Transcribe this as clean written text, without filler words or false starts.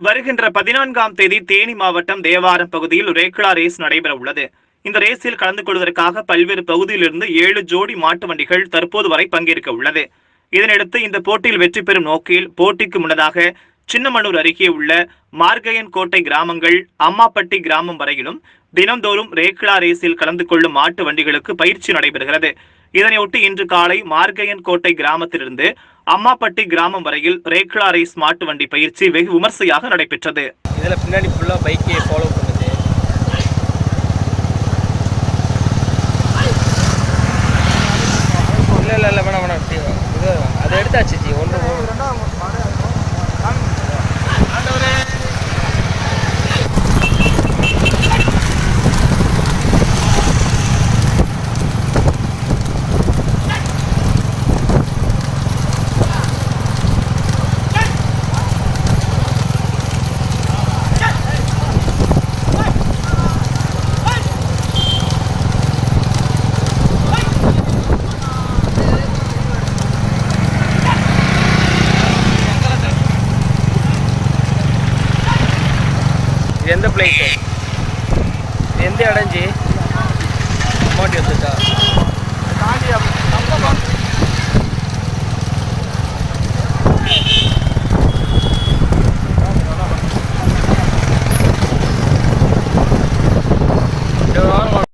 வருகின்ற 14ஆம் தேதி தேனி மாவட்டம் தேவாரம் பகுதியில் ரேக்ளா ரேஸ் நடைபெற உள்ளது. இந்த ரேஸில் கலந்து கொள்வதற்காக பல்வேறு பகுதியிலிருந்து 7 ஜோடி மாட்டு வண்டிகள் தற்போது வரை பங்கேற்க உள்ளது. இதனையடுத்து இந்த போட்டியில் வெற்றி பெறும் நோக்கில் போட்டிக்கு முன்னதாக சின்னமனூர் அருகே உள்ள மார்கையன் கோட்டை கிராமங்கள், அம்மாப்பட்டி கிராமம் வரையிலும் தினந்தோறும் ரேக்ளா ரேஸில் கலந்து கொள்ளும் மாட்டு வண்டிகளுக்கு பயிற்சி நடைபெறுகிறது. இதனையொட்டி இன்று காலை மார்கையன் கோட்டை கிராமத்திலிருந்து அம்மாப்பட்டி கிராமம் வரையில் ரேக்ளா ரேஸ் மாட்டு வண்டி பயிற்சி வெகு விமர்சையாக நடைபெற்றது. இதில் பின்னாடி ஃபுல்லாக பைக்கை ஃபாலோ பண்ணுது. இல்லை வேணாம் இது அதை எடுத்தாச்சு ஜி. ஒன்று எந்த பிளேஸு எந்த இடஞ்சி அமௌண்ட் எடுத்துட்டா தாண்டி